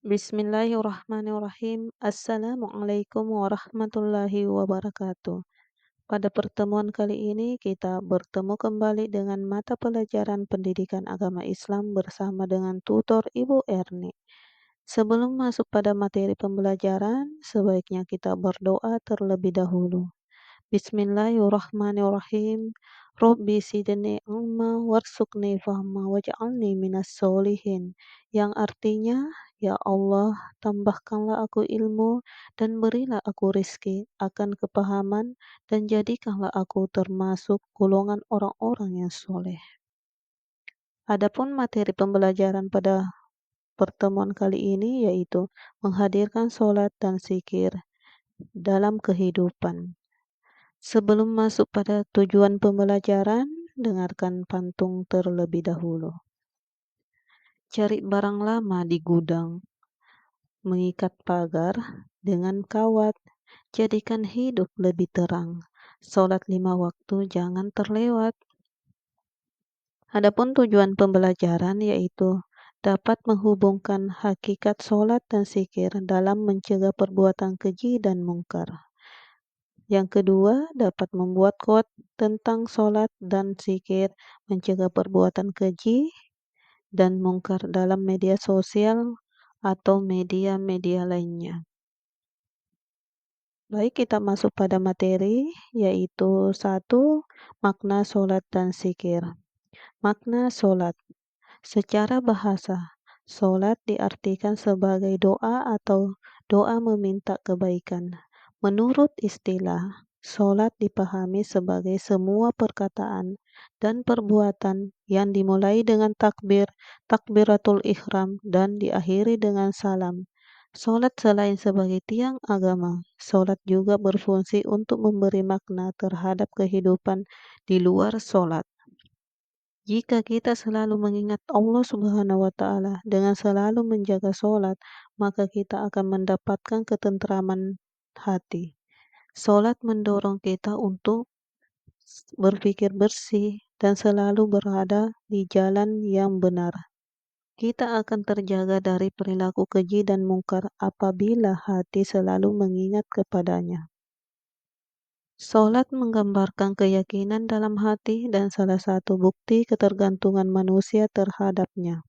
Bismillahirrahmanirrahim. Assalamualaikum warahmatullahi wabarakatuh. Pada pertemuan kali ini kita bertemu kembali dengan mata pelajaran pendidikan agama Islam bersama dengan tutor Ibu Erni. Sebelum masuk pada materi pembelajaran, sebaiknya kita berdoa terlebih dahulu. Bismillahirrahmanirrahim. Robbi sidni ilma warzuqni fahma waj'alni minas solihin. Yang artinya, ya Allah, tambahkanlah aku ilmu dan berilah aku rizki akan kepahaman dan jadikanlah aku termasuk golongan orang-orang yang soleh. Adapun materi pembelajaran pada pertemuan kali ini yaitu menghadirkan sholat dan zikir dalam kehidupan. Sebelum masuk pada tujuan pembelajaran, dengarkan pantung terlebih dahulu. Cari barang lama di gudang, mengikat pagar dengan kawat, jadikan hidup lebih terang. Sholat 5 waktu jangan terlewat. Adapun tujuan pembelajaran yaitu dapat menghubungkan hakikat sholat dan zikir dalam mencegah perbuatan keji dan mungkar. Yang kedua, dapat membuat quote tentang sholat dan zikir, mencegah perbuatan keji dan mungkar dalam media sosial atau media-media lainnya. Baik, kita masuk pada materi, yaitu 1. Makna sholat dan zikir. Makna sholat. Secara bahasa, sholat diartikan sebagai doa atau doa meminta kebaikan. Menurut istilah, sholat dipahami sebagai semua perkataan dan perbuatan yang dimulai dengan takbir, takbiratul ihram, dan diakhiri dengan salam. Sholat selain sebagai tiang agama, sholat juga berfungsi untuk memberi makna terhadap kehidupan di luar sholat. Jika kita selalu mengingat Allah Subhanahu wa Ta'ala dengan selalu menjaga sholat, maka kita akan mendapatkan ketentraman hati. Sholat mendorong kita untuk berpikir bersih dan selalu berada di jalan yang benar. Kita akan terjaga dari perilaku keji dan mungkar apabila hati selalu mengingat kepadanya. Sholat menggambarkan keyakinan dalam hati dan salah satu bukti ketergantungan manusia terhadapnya.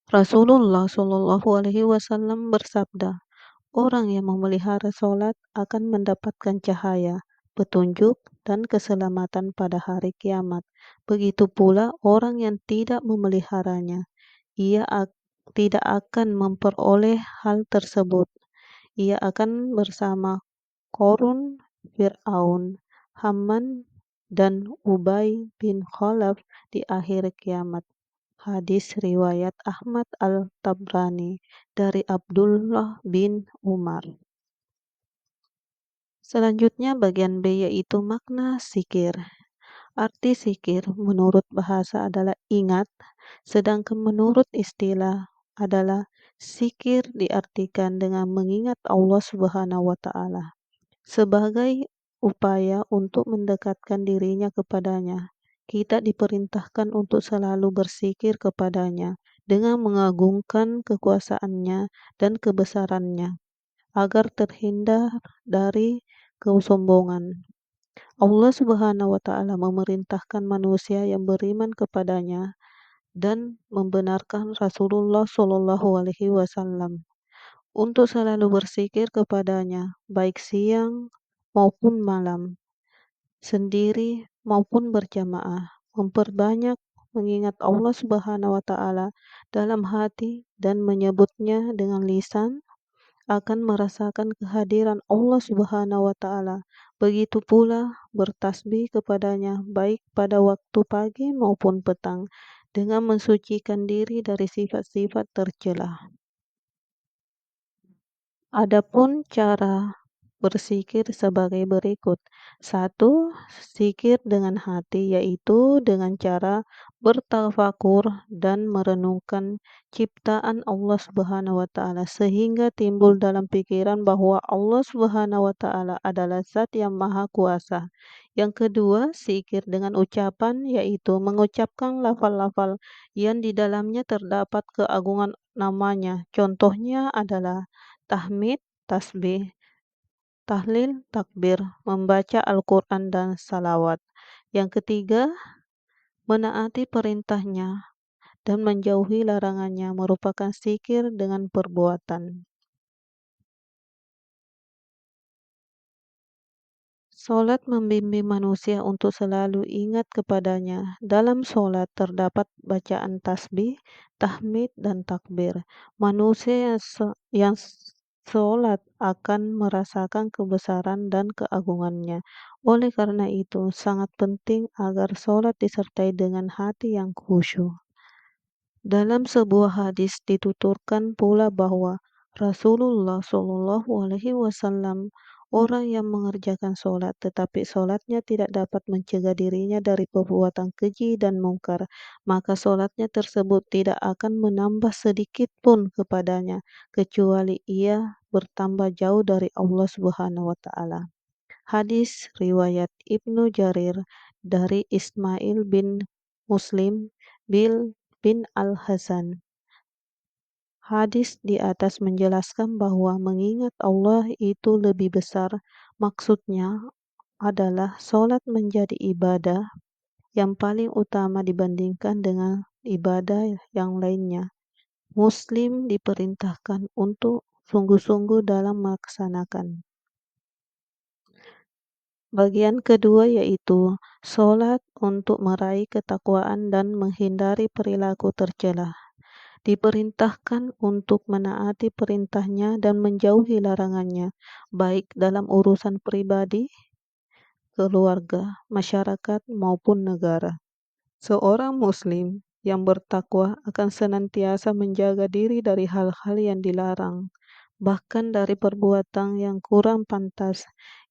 Rasulullah Shallallahu Alaihi Wasallam bersabda, orang yang memelihara sholat akan mendapatkan cahaya, petunjuk, dan keselamatan pada hari kiamat. Begitu pula orang yang tidak memeliharanya, ia tidak akan memperoleh hal tersebut. Ia akan bersama Qarun, Fir'aun, Haman, dan Ubay bin Khalaf di akhir kiamat. Hadis riwayat Ahmad Al-Tabrani dari Abdullah bin Umar. Selanjutnya bagian B yaitu makna zikir. Arti zikir menurut bahasa adalah ingat, sedangkan menurut istilah adalah zikir diartikan dengan mengingat Allah Subhanahu wa Ta'ala sebagai upaya untuk mendekatkan dirinya kepadanya. Kita diperintahkan untuk selalu berzikir kepadanya dengan mengagungkan kekuasaannya dan kebesarannya agar terhindar dari kesombongan. Allah Subhanahu wa Ta'ala memerintahkan manusia yang beriman kepadanya dan membenarkan Rasulullah Shallallahu Alaihi Wasallam untuk selalu berzikir kepadanya, baik siang maupun malam, sendiri maupun berjamaah, memperbanyak mengingat Allah Subhanahu wa Ta'ala dalam hati dan menyebutnya dengan lisan, akan merasakan kehadiran Allah Subhanahu wa Ta'ala. Begitu pula bertasbih kepadanya baik pada waktu pagi maupun petang dengan mensucikan diri dari sifat-sifat tercela. Adapun cara berzikir sebagai berikut. Satu, zikir dengan hati, yaitu dengan cara bertafakur dan merenungkan ciptaan Allah Subhanahu wa taala sehingga timbul dalam pikiran bahwa Allah Subhanahu wa taala adalah zat yang maha kuasa. Yang kedua, zikir dengan ucapan, yaitu mengucapkan lafal-lafal yang di dalamnya terdapat keagungan namanya. Contohnya adalah tahmid, tasbih, tahlil, takbir, membaca Al-Quran dan salawat. Yang ketiga, menaati perintahnya dan menjauhi larangannya merupakan zikir dengan perbuatan. Solat membimbing manusia untuk selalu ingat kepadanya. Dalam solat terdapat bacaan tasbih, tahmid, dan takbir. Manusia yang solat akan merasakan kebesaran dan keagungannya. Oleh karena itu, sangat penting agar solat disertai dengan hati yang khusyuk. Dalam sebuah hadis dituturkan pula bahwa Rasulullah Shallallahu Alaihi Wasallam orang yang mengerjakan sholat tetapi sholatnya tidak dapat mencegah dirinya dari perbuatan keji dan mungkar, maka sholatnya tersebut tidak akan menambah sedikit pun kepadanya kecuali ia bertambah jauh dari Allah Subhanahu wa taala. Hadis riwayat Ibnu Jarir dari Ismail bin Muslim bin Al-Hasan. Hadis di atas menjelaskan bahwa mengingat Allah itu lebih besar. Maksudnya adalah sholat menjadi ibadah yang paling utama dibandingkan dengan ibadah yang lainnya. Muslim diperintahkan untuk sungguh-sungguh dalam melaksanakan. Bagian kedua yaitu sholat untuk meraih ketakwaan dan menghindari perilaku tercela. Diperintahkan untuk menaati perintahnya dan menjauhi larangannya, baik dalam urusan pribadi, keluarga, masyarakat, maupun negara. Seorang muslim yang bertakwa akan senantiasa menjaga diri dari hal-hal yang dilarang, bahkan dari perbuatan yang kurang pantas.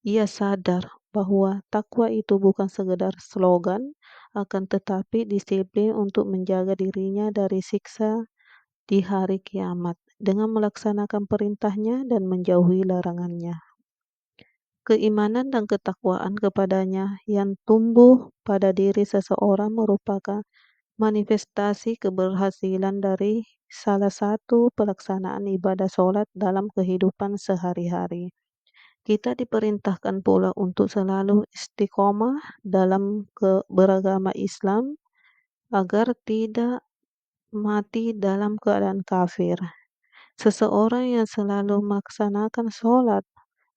Ia sadar bahwa takwa itu bukan sekedar slogan, akan tetapi disiplin untuk menjaga dirinya dari siksa di hari kiamat dengan melaksanakan perintahnya dan menjauhi larangannya. Keimanan dan ketakwaan kepadanya yang tumbuh pada diri seseorang merupakan manifestasi keberhasilan dari salah satu pelaksanaan ibadah sholat dalam kehidupan sehari-hari. Kita diperintahkan pula untuk selalu istiqomah dalam beragama Islam agar tidak mati dalam keadaan kafir. Seseorang yang selalu melaksanakan sholat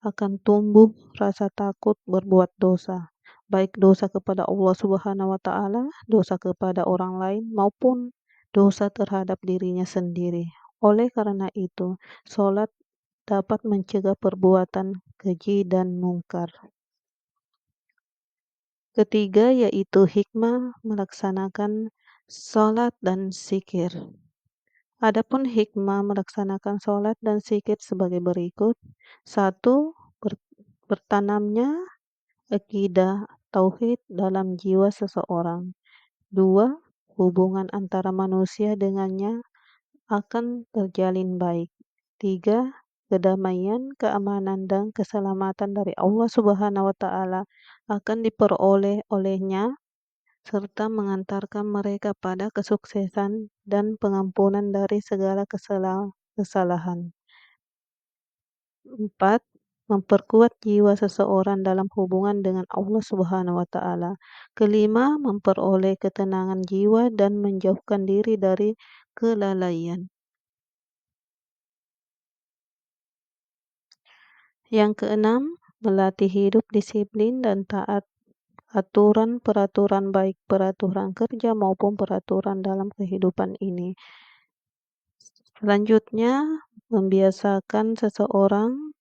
akan tumbuh rasa takut berbuat dosa, baik dosa kepada Allah Subhanahu wa taala, dosa kepada orang lain maupun dosa terhadap dirinya sendiri. Oleh karena itu, sholat dapat mencegah perbuatan keji dan mungkar. Ketiga yaitu hikmah melaksanakan sholat dan zikir. Adapun hikmah melaksanakan sholat dan zikir sebagai berikut. Satu, bertanamnya akidah tauhid dalam jiwa seseorang. Dua, hubungan antara manusia dengannya akan terjalin baik. Tiga, kedamaian, keamanan, dan keselamatan dari Allah Subhanahu wa taala akan diperoleh olehnya serta mengantarkan mereka pada kesuksesan dan pengampunan dari segala kesalahan. 4. Memperkuat jiwa seseorang dalam hubungan dengan Allah Subhanahu wa taala. Kelima, memperoleh ketenangan jiwa dan menjauhkan diri dari kelalaian. Yang keenam, melatih hidup disiplin dan taat aturan-peraturan baik peraturan kerja maupun peraturan dalam kehidupan ini. Selanjutnya, membiasakan seseorang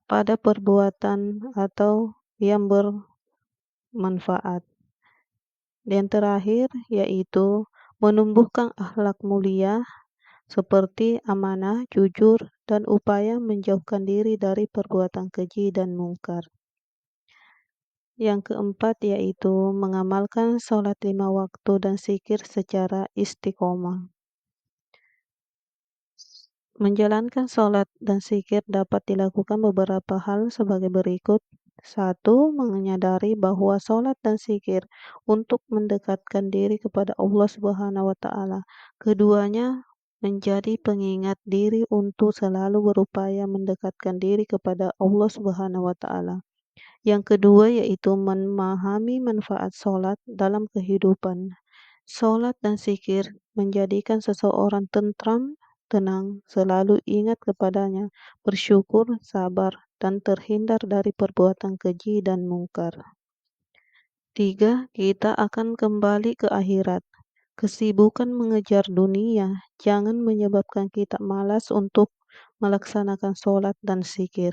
pada perbuatan atau yang bermanfaat. Yang terakhir yaitu menumbuhkan akhlak mulia seperti amanah, jujur, dan upaya menjauhkan diri dari perbuatan keji dan mungkar. Yang keempat yaitu mengamalkan sholat 5 waktu dan zikir secara istiqomah. Menjalankan sholat dan zikir dapat dilakukan beberapa hal sebagai berikut. 1. Menyadari bahwa sholat dan zikir untuk mendekatkan diri kepada Allah Subhanahu wa Ta'ala. Keduanya menjadi pengingat diri untuk selalu berupaya mendekatkan diri kepada Allah Subhanahu wa Ta'ala. Yang kedua yaitu memahami manfaat sholat dalam kehidupan. Sholat dan zikir menjadikan seseorang tentram, tenang, selalu ingat kepadanya, bersyukur, sabar, dan terhindar dari perbuatan keji dan mungkar. 3. Kita akan kembali ke akhirat. Kesibukan mengejar dunia jangan menyebabkan kita malas untuk melaksanakan sholat dan zikir.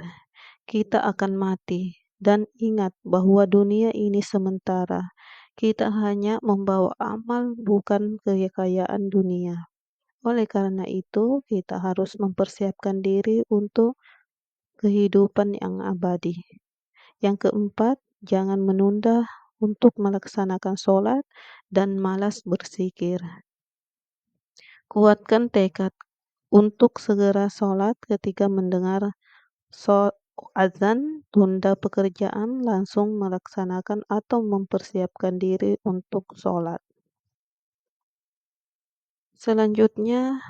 Kita akan mati, dan ingat bahwa dunia ini sementara. Kita hanya membawa amal, bukan kekayaan dunia. Oleh karena itu, kita harus mempersiapkan diri untuk kehidupan yang abadi. Yang keempat, jangan menunda untuk melaksanakan sholat dan malas berzikir. Kuatkan tekad untuk segera sholat ketika mendengar azan, tunda pekerjaan, langsung melaksanakan atau mempersiapkan diri untuk sholat. Selanjutnya,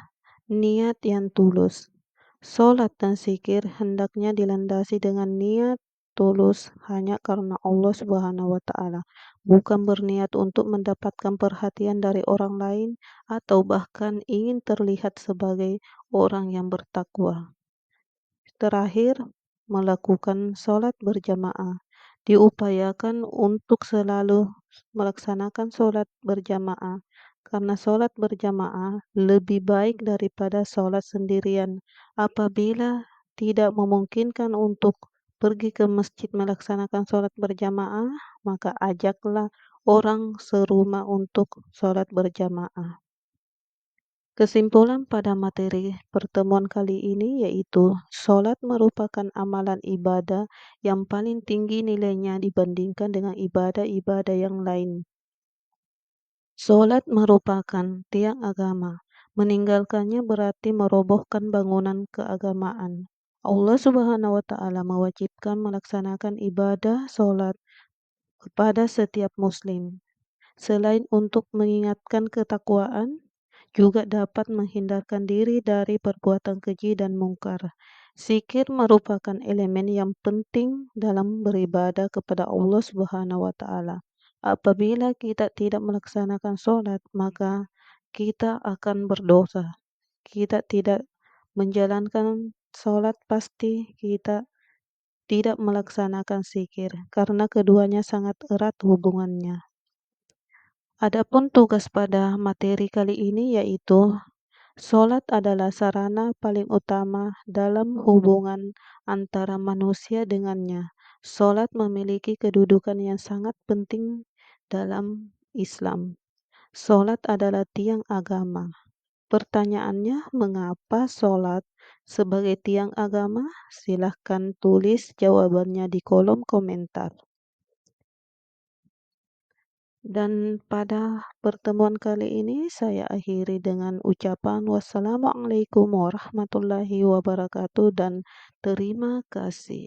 niat yang tulus. Sholat dan zikir hendaknya dilandasi dengan niat tulus hanya karena Allah Subhanahu wa Ta'ala, bukan berniat untuk mendapatkan perhatian dari orang lain atau bahkan ingin terlihat sebagai orang yang bertakwa. Terakhir, melakukan sholat berjamaah. Diupayakan untuk selalu melaksanakan sholat berjamaah, karena sholat berjamaah lebih baik daripada sholat sendirian. Apabila tidak memungkinkan untuk pergi ke masjid melaksanakan sholat berjamaah, maka ajaklah orang serumah untuk sholat berjamaah. Kesimpulan pada materi pertemuan kali ini yaitu sholat merupakan amalan ibadah yang paling tinggi nilainya dibandingkan dengan ibadah-ibadah yang lain. Sholat merupakan tiang agama. Meninggalkannya berarti merobohkan bangunan keagamaan. Allah Subhanahu wa Ta'ala mewajibkan melaksanakan ibadah sholat kepada setiap muslim. Selain untuk mengingatkan ketakwaan, juga dapat menghindarkan diri dari perbuatan keji dan mungkar. Zikir merupakan elemen yang penting dalam beribadah kepada Allah Subhanahu wa Ta'ala. Apabila kita tidak melaksanakan sholat, maka kita akan berdosa. Kita tidak menjalankan sholat, pasti kita tidak melaksanakan zikir, karena keduanya sangat erat hubungannya. Adapun tugas pada materi kali ini yaitu sholat adalah sarana paling utama dalam hubungan antara manusia dengannya. Sholat memiliki kedudukan yang sangat penting dalam Islam. Sholat adalah tiang agama. Pertanyaannya, mengapa sholat sebagai tiang agama? Silahkan tulis jawabannya di kolom komentar. Dan pada pertemuan kali ini saya akhiri dengan ucapan wassalamualaikum warahmatullahi wabarakatuh dan terima kasih.